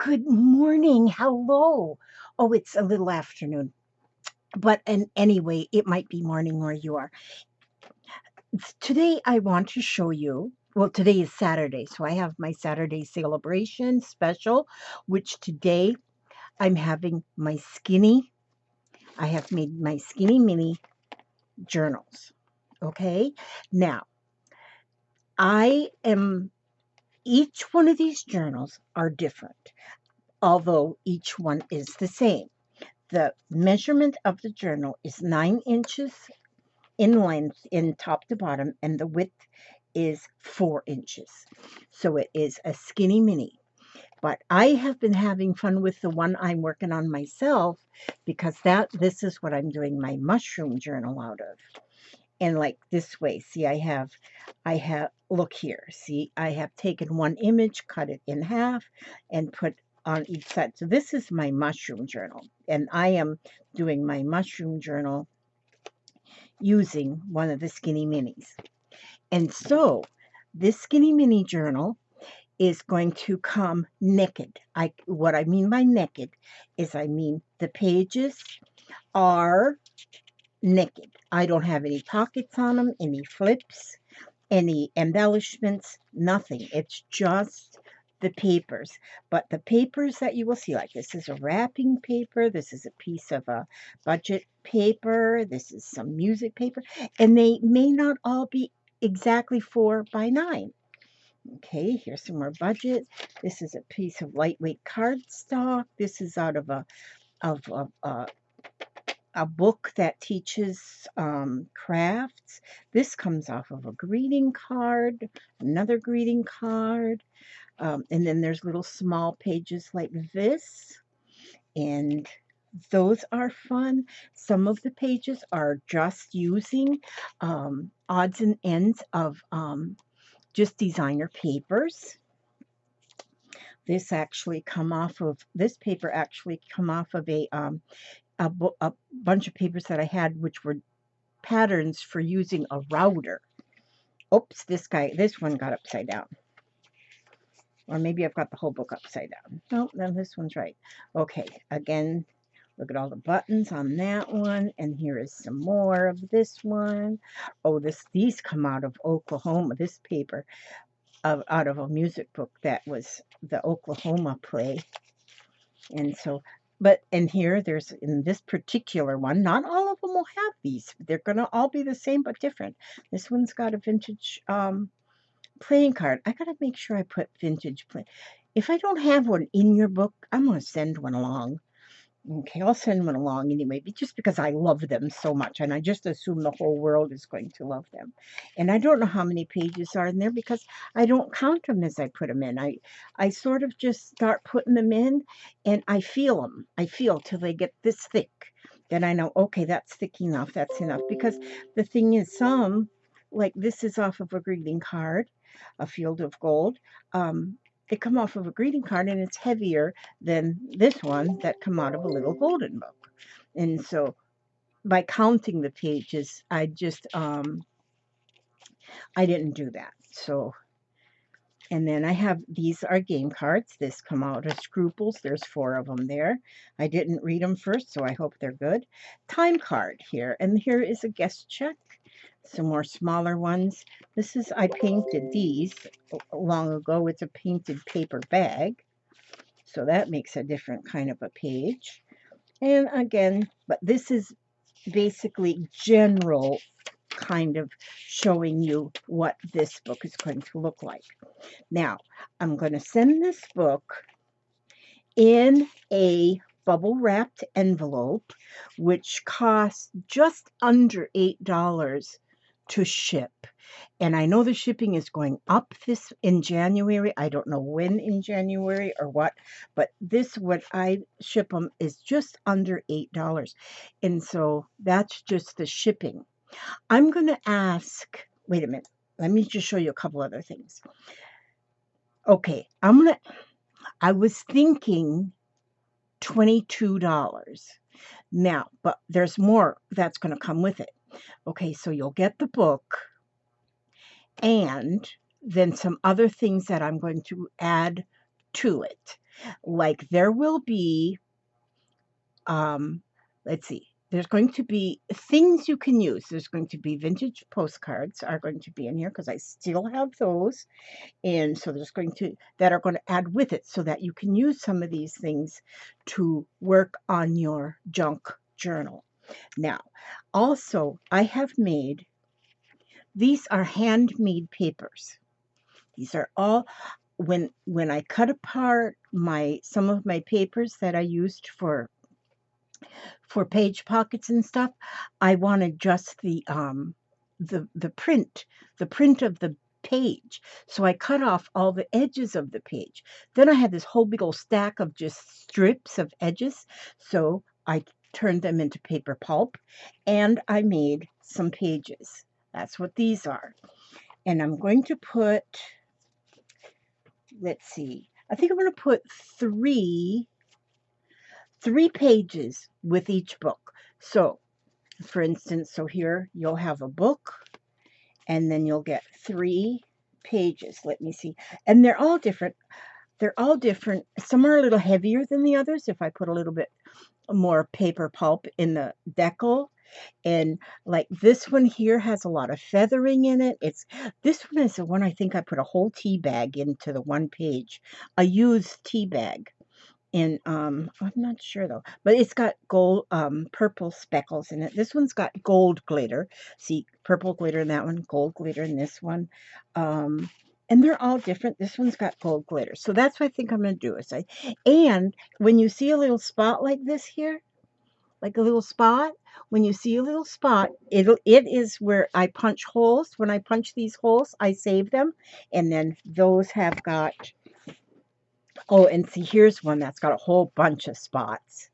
Good morning. Hello. Oh, it's a little afternoon, but and anyway, it might be morning where you are. Today, I want to show you. Well, today is Saturday, so I have my Saturday celebration special, which today I'm having my skinny. I have made my skinny mini journals. Okay. Now, I am. Each one of these journals are different, although each one is the same. The measurement of the journal is 9 inches in length in top to bottom, and the width is 4 inches. So it is a skinny mini. But I have been having fun with the one I'm working on myself because this is what I'm doing my mushroom journal out of. And like this way, see, look here, see, I have taken one image, cut it in half, and put on each side. So this is my mushroom journal, and I am doing my mushroom journal using one of the skinny minis. And so this skinny mini journal is going to come naked. What I mean by naked is I mean the pages are naked. I don't have any pockets on them, any flips, any embellishments, nothing. It's just the papers. But the papers that you will see, like this is a wrapping paper, this is a piece of a budget paper, this is some music paper, and they may not all be exactly 4 by 9. Okay, here's some more budget. This is a piece of lightweight cardstock. This is out of a book that teaches crafts. This comes off of a greeting card, another greeting card, and then there's little small pages like this, and those are fun. Some of the pages are just using odds and ends of just designer papers. This paper actually come off of a bunch of papers that I had, which were patterns for using a router. Oops, this one got upside down. Or maybe I've got the whole book upside down. No, then this one's right. Okay, again, look at all the buttons on that one. And here is some more of this one. Oh, these come out of Oklahoma. This paper out of a music book that was the Oklahoma play. And so, and here there's, in this particular one, not all of them will have these. They're going to all be the same but different. This one's got a vintage playing card. I got to make sure I put vintage play. If I don't have one in your book, I'm going to send one along. Okay, I'll send one along anyway, just because I love them so much, and I just assume the whole world is going to love them. And I don't know how many pages are in there because I don't count them as I put them in. I sort of just start putting them in, and I feel them. I feel till they get this thick. Then I know, okay, that's thick enough, that's enough. Because the thing is, like this is off of a greeting card, a field of gold. They come off of a greeting card and it's heavier than this one that come out of a little golden book. And so by counting the pages, I didn't do that. So, and then I have, these are game cards. This come out of Scruples. There's 4 of them there. I didn't read them first, so I hope they're good. Time card here. And here is a guest check. Some more smaller ones. I painted these long ago. It's a painted paper bag. So that makes a different kind of a page. And again, but this is basically general kind of showing you what this book is going to look like. Now, I'm going to send this book in a bubble wrapped envelope, which costs just under $8 to ship. And I know the shipping is going up in January. I don't know when in January or what, but what I ship them is just under $8. And so that's just the shipping. I'm going to ask, wait a minute, let me just show you a couple other things. Okay, I was thinking $22. Now, but there's more that's going to come with it. Okay, so you'll get the book and then some other things that I'm going to add to it. Like there will be, let's see, there's going to be things you can use. There's going to be vintage postcards are going to be in here because I still have those. And so there's going to, that are going to add with it so that you can use some of these things to work on your junk journal. Now, also, I have made, these are handmade papers. These are all, when I cut apart some of my papers that I used for page pockets and stuff, I wanted just the print of the page. So I cut off all the edges of the page. Then I had this whole big old stack of just strips of edges. So I turned them into paper pulp and I made some pages. That's what these are. And I'm going to put, let's see, I think I'm going to put three pages with each book. So for instance, so here you'll have a book and then you'll get 3 pages. Let me see. And they're all different. They're all different. Some are a little heavier than the others if I put a little bit more paper pulp in the decal. And like this one here has a lot of feathering in it. This one is the one I think I put a whole tea bag into the one page. A used tea bag. And I'm not sure though, but it's got gold, purple speckles in it. This one's got gold glitter. See, purple glitter in that one, gold glitter in this one. And they're all different. This one's got gold glitter. So that's what I think I'm going to do. And when you see a little spot like this here, like a little spot, when you see a little spot, it is where I punch holes. When I punch these holes, I save them. And then those have got, oh, and see, here's one that's got a whole bunch of spots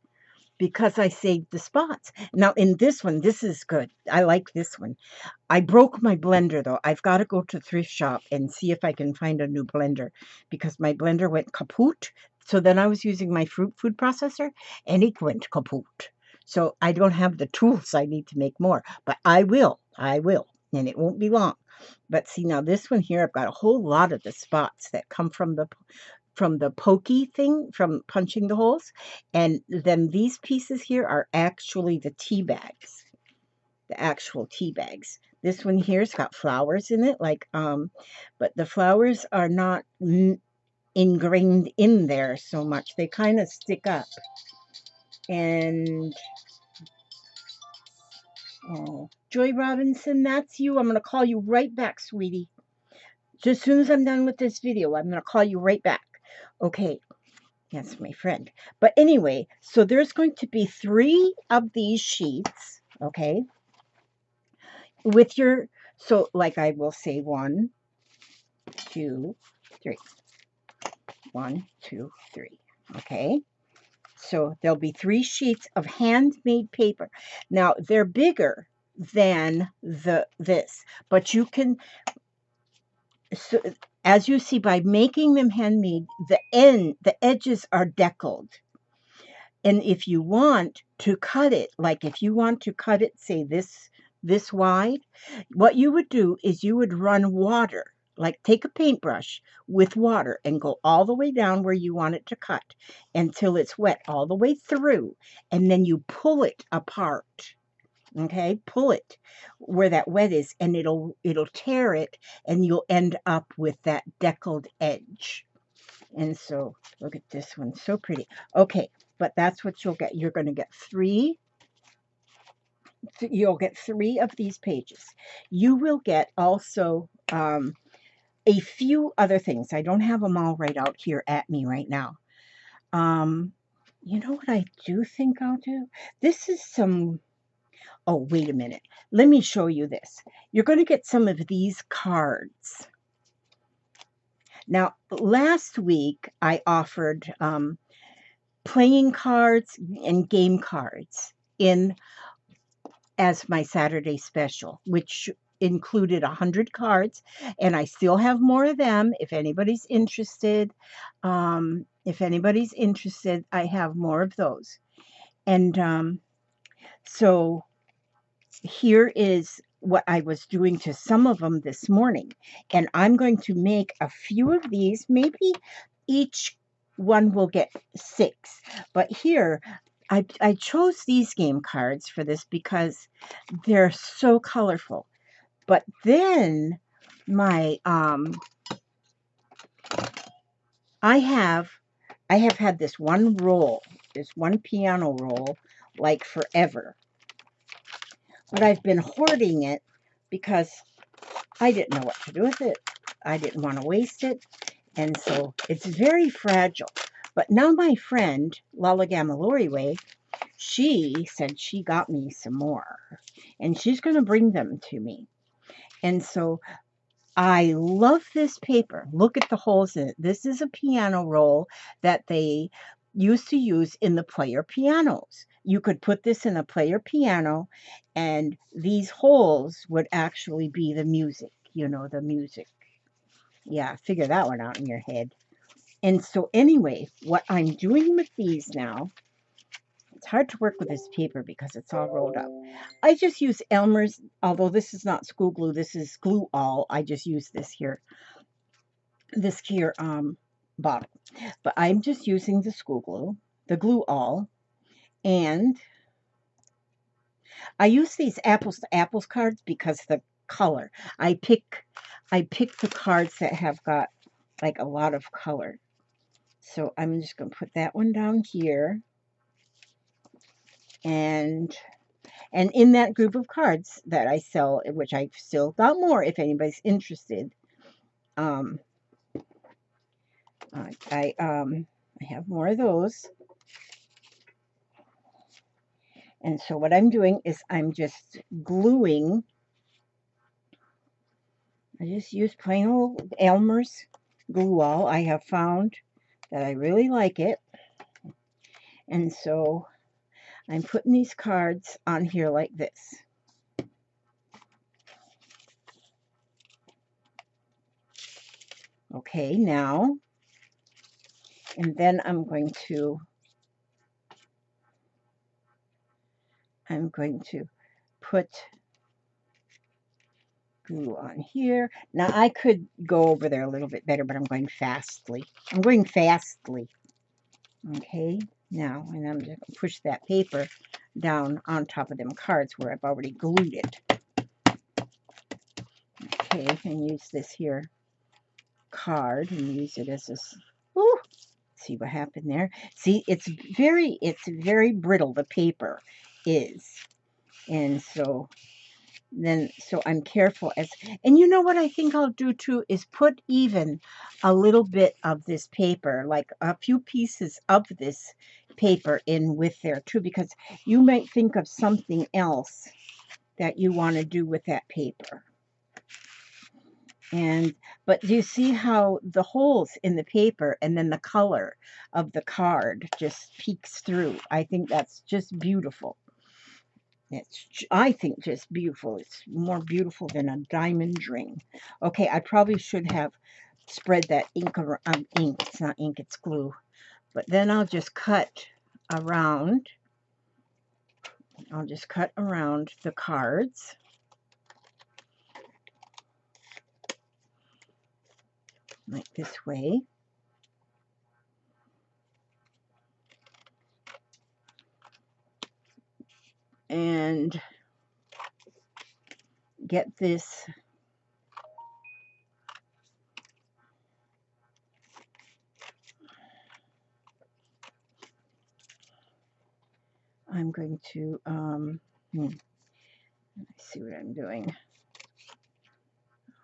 because I saved the spots. Now, in this one, this is good. I like this one. I broke my blender, though. I've got to go to thrift shop and see if I can find a new blender because my blender went kaput. So then I was using my food processor, and it went kaput. So I don't have the tools I need to make more, but I will, and it won't be long. But see, now this one here, I've got a whole lot of the spots that come from the pokey thing, from punching the holes. And then these pieces here are actually the tea bags, the actual tea bags. This one here's got flowers in it, like, but the flowers are not ingrained in there so much. They kind of stick up. And, oh, Joy Robinson, that's you. I'm going to call you right back, sweetie. Just as soon as I'm done with this video, I'm going to call you right back. Okay. That's my friend. But anyway, so there's going to be 3 of these sheets, okay? With your, so like I will say 1, 2, 3. 1, 2, 3. Okay? So there'll be 3 sheets of handmade paper. Now, they're bigger than this, but you can, so as you see, by making them handmade, the edges are deckled. And if you want to cut it, like if you want to cut it, say this wide, what you would do is you would run water, like take a paintbrush with water and go all the way down where you want it to cut until it's wet all the way through. And then you pull it apart. Okay, pull it where that wet is, and it'll tear it, and you'll end up with that deckled edge. And so look at this one, so pretty. Okay, but that's what you'll get. You're going to get 3. You'll get 3 of these pages. You will get also a few other things. I don't have them all right out here at me right now. You know what I do think I'll do? This is some, oh, wait a minute. Let me show you this. You're going to get some of these cards. Now, last week I offered playing cards and game cards in as my Saturday special, which included 100 cards, and I still have more of them if anybody's interested. I have more of those. And so here is what I was doing to some of them this morning. And I'm going to make a few of these, maybe each one will get 6. But here, I chose these game cards for this because they're so colorful. But then my I have had this one roll, this one piano roll, like forever. But I've been hoarding it because I didn't know what to do with it. I didn't want to waste it. And so it's very fragile. But now my friend, Lala Gamaloriway, she said she got me some more. And she's going to bring them to me. And so I love this paper. Look at the holes in it. This is a piano roll that they used to use in the player pianos. You could put this in a player piano, and these holes would actually be the music, you know, the music. Yeah, figure that one out in your head. And so anyway, what I'm doing with these now, it's hard to work with this paper because it's all rolled up. I just use Elmer's, although this is not school glue, this is glue all. I just use this here bottle. But I'm just using the school glue, the glue all, and I use these apples to apples cards because the color. I pick the cards that have got like a lot of color. So I'm just going to put that one down here, and in that group of cards that I sell, which I've still got more if anybody's interested. I have more of those. And so what I'm doing is I'm just gluing. I just use plain old Elmer's glue all. I have found that I really like it. And so I'm putting these cards on here like this. Okay, now, and then I'm going to put glue on here. Now I could go over there a little bit better, but I'm going fastly. Okay, now, and I'm just going to push that paper down on top of them cards where I've already glued it. Okay, and use this here card and use it as this. Ooh, see what happened there? See, it's very brittle, the paper is. And so I'm careful and you know what I think I'll do too is put even a little bit of this paper, like a few pieces of this paper in with there too, because you might think of something else that you want to do with that paper. But do you see how the holes in the paper and then the color of the card just peeks through? I think that's just beautiful. I think just beautiful. It's more beautiful than a diamond ring. Okay, I probably should have spread that ink around. Ink, it's not ink, it's glue. But then I'll just cut around. I'll just cut around the cards. Like this way. And get this I'm going to let's see what I'm doing.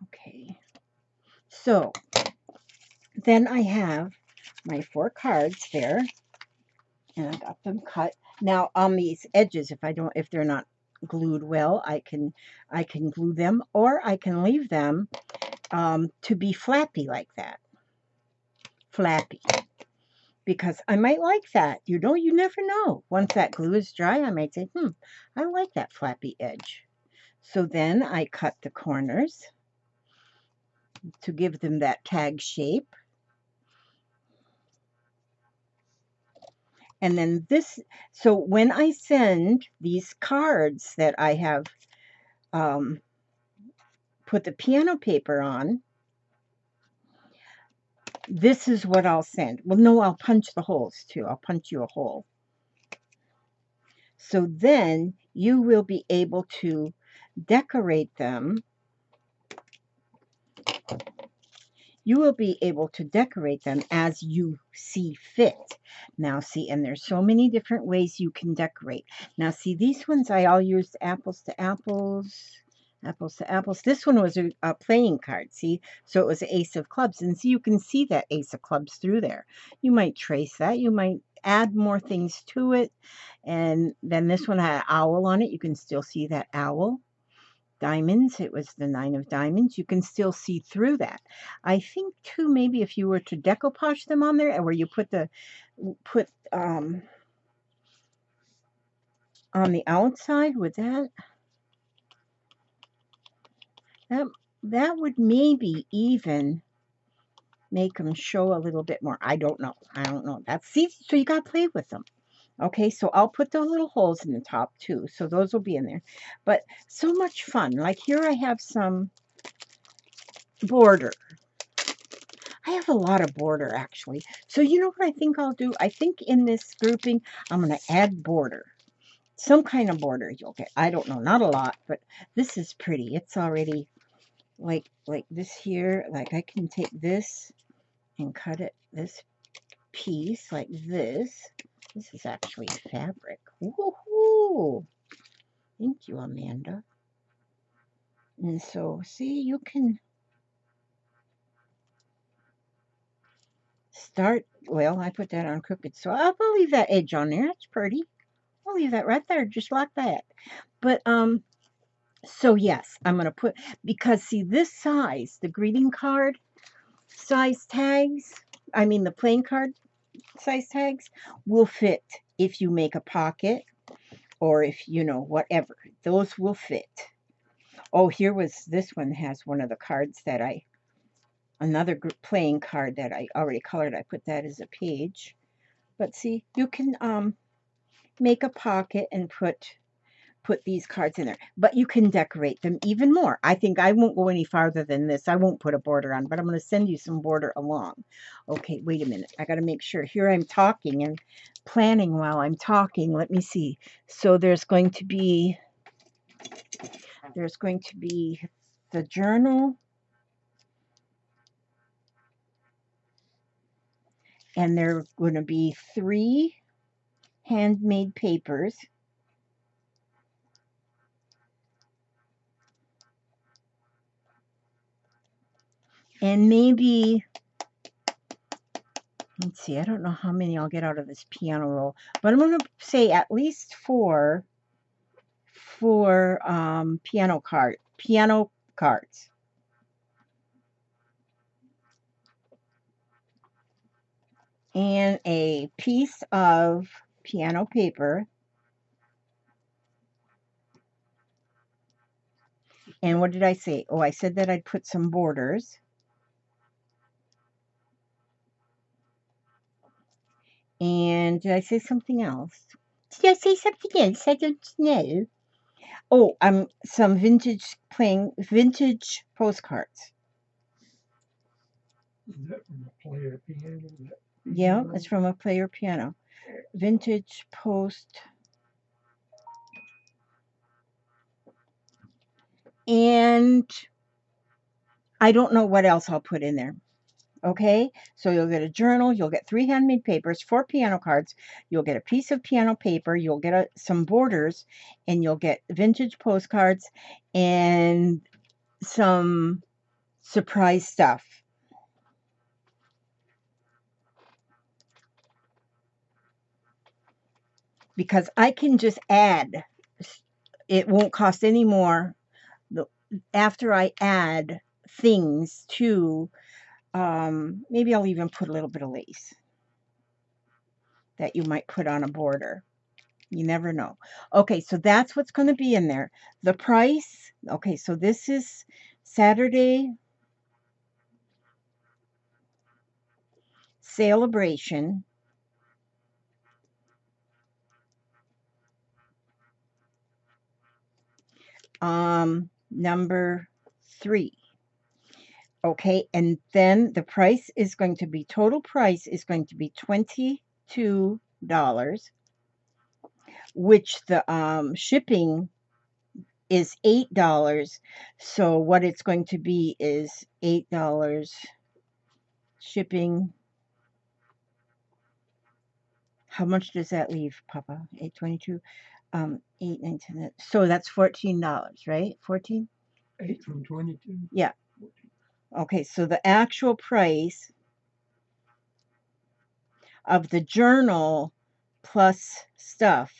Okay, so then I have my 4 cards there, and I got them cut. Now on these edges, if they're not glued well, I can glue them, or I can leave them to be flappy like that. Flappy. Because I might like that. You never know. Once that glue is dry, I might say, I like that flappy edge. So then I cut the corners to give them that tag shape. And then so when I send these cards that I have put the piano paper on, This is what I'll send. Well, no, I'll punch the holes too. I'll punch you a hole. So then you will be able to decorate them. You will be able to decorate them as you see fit. Now see, and there's so many different ways you can decorate. Now see, these ones I all used apples to apples, apples to apples. This one was a playing card, see? So it was ace of clubs. And see, you can see that ace of clubs through there. You might trace that. You might add more things to it. And then this one had an owl on it. You can still see that owl. Diamonds, it was the 9 of diamonds. You can still see through that. I think too, maybe if you were to decoupage them on there, where you put the on the outside, would that that would maybe even make them show a little bit more. I don't know. I don't know. That's, see, so you got to play with them. Okay, so I'll put those little holes in the top too. So those will be in there. But so much fun. Like here I have some border. I have a lot of border actually. So you know what I think I'll do? I think in this grouping, I'm going to add border. Some kind of border you'll get. I don't know, not a lot, but this is pretty. It's already like this here. Like I can take this and cut it, this piece like this. This is actually fabric. Woohoo! Thank you, Amanda. And so, see, you can start, well, I put that on crooked, so I'll leave that edge on there. That's pretty. I'll leave that right there, just like that. But, so yes, I'm going to put, because see, this size, the greeting card size tags, I mean, the playing card size tags will fit if you make a pocket or if, you know, whatever. Those will fit. Oh, here was, this one has one of the cards that another playing card that I already colored. I put that as a page. But see, you can make a pocket and put these cards in there. But you can decorate them even more. I think I won't go any farther than this. I won't put a border on, but I'm going to send you some border along. Okay, wait a minute. I got to make sure. Here I'm talking and planning while I'm talking. Let me see. So there's going to be the journal, and there are going to be 3 handmade papers. And maybe, let's see, I don't know how many I'll get out of this piano roll, but I'm going to say at least 4 piano cards. And a piece of piano paper. And what did I say? Oh, I said that I'd put some borders. And did I say something else? Did I say something else? I don't know. Oh, some vintage postcards. Is that from a player piano? Yeah, it's from a player piano. Vintage post. And I don't know what else I'll put in there. Okay, so you'll get a journal, you'll get 3 handmade papers, 4 piano cards, you'll get a piece of piano paper, you'll get some borders, and you'll get vintage postcards and some surprise stuff. Because I can just add, it won't cost any more after I add things to, maybe I'll even put a little bit of lace that you might put on a border. You never know. Okay, so that's what's going to be in there. The price, okay, so this is Saturday celebration. Number 3. Okay, and then the price is going to be, total price is going to be $22, which the shipping is $8. So what it's going to be is $8 shipping. How much does that leave, Papa? 822, 8, 9, 10. So that's $14, right? 14? 8 from 22. Yeah. Okay, so the actual price of the journal plus stuff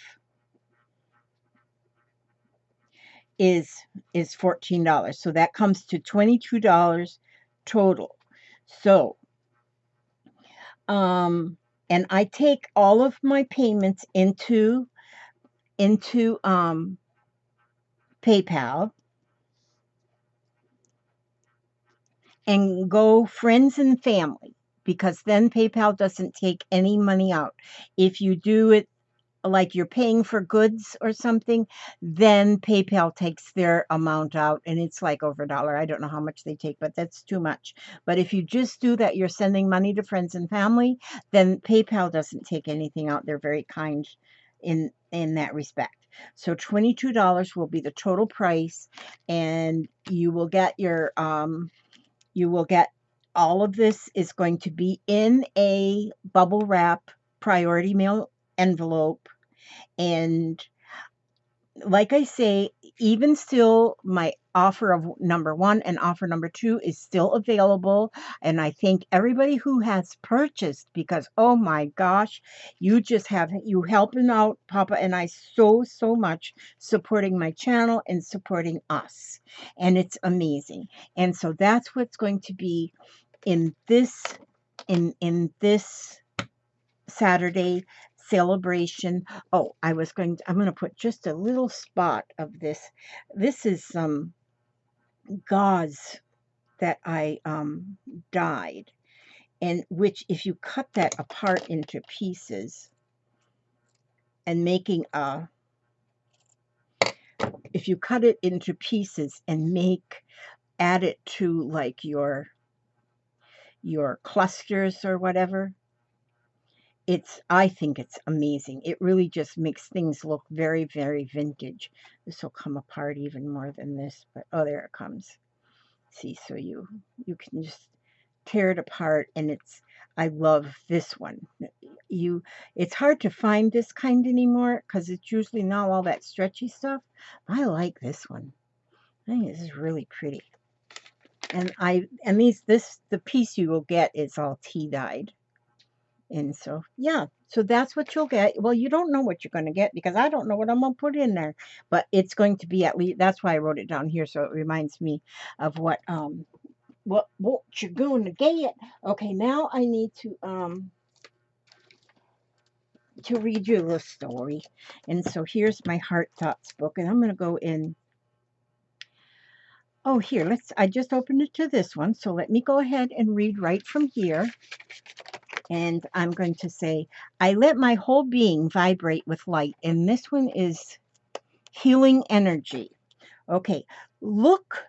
is $14. So that comes to $22 total. So and I take all of my payments into PayPal and go friends and family, because then PayPal doesn't take any money out. If you do it like you're paying for goods or something, then PayPal takes their amount out, and it's like over $1. I don't know how much they take, but that's too much. But if you just do that, you're sending money to friends and family, then PayPal doesn't take anything out. They're very kind in that respect. So $22 will be the total price, and you will get your all of this is going to be in a bubble wrap priority mail envelope. And like I say, even still, my offer of number 1 and offer number 2 is still available. And I thank everybody who has purchased, because oh my gosh, you helping out Papa and I so much, supporting my channel and supporting us. And it's amazing. And so that's what's going to be in this Saturday celebration. Oh, I'm going to put just a little spot of this. This is some gauze that I dyed, and which, if you cut that apart into pieces and if you cut it into pieces and add it to like your clusters or whatever, I think it's amazing. It really just makes things look very, very vintage. This will come apart even more than this, but oh, there it comes. See, so you can just tear it apart, and I love this one. It's hard to find this kind anymore because it's usually not all that stretchy stuff. I like this one. I think this is really pretty. And the piece you will get is all tea dyed. And so, yeah, so that's what you'll get. Well, you don't know what you're going to get because I don't know what I'm going to put in there, but it's going to be at least, that's why I wrote it down here. So it reminds me of what you're going to get. Okay. Now I need to read you a little story. And so here's my Heart Thoughts book, and I'm going to go in. Oh, here, I just opened it to this one. So let me go ahead and read right from here. And I'm going to say, I let my whole being vibrate with light. And this one is healing energy. Okay, look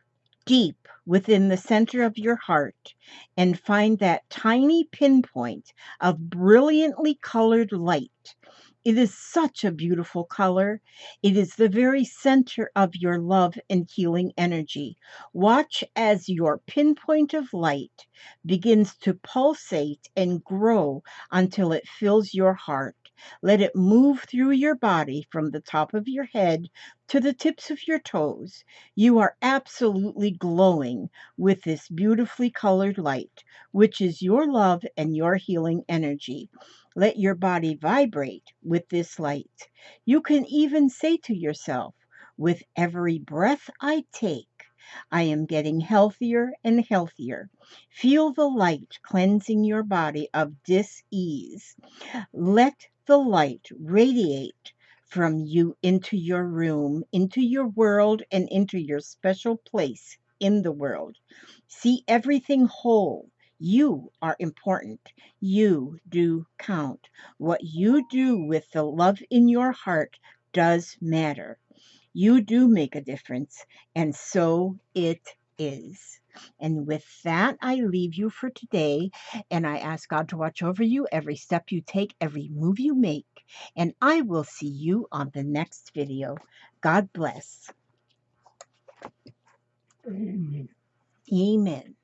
deep within the center of your heart and find that tiny pinpoint of brilliantly colored light. It is such a beautiful color. It is the very center of your love and healing energy. Watch as your pinpoint of light begins to pulsate and grow until it fills your heart. Let it move through your body from the top of your head to the tips of your toes. You are absolutely glowing with this beautifully colored light, which is your love and your healing energy. Let your body vibrate with this light. You can even say to yourself, with every breath I take, I am getting healthier and healthier. Feel the light cleansing your body of dis-ease. Let the light radiate from you into your room, into your world, and into your special place in the world. See everything whole. You are important. You do count. What you do with the love in your heart does matter. You do make a difference, and so it is. And with that, I leave you for today. And I ask God to watch over you every step you take, every move you make. And I will see you on the next video. God bless. Amen. Amen.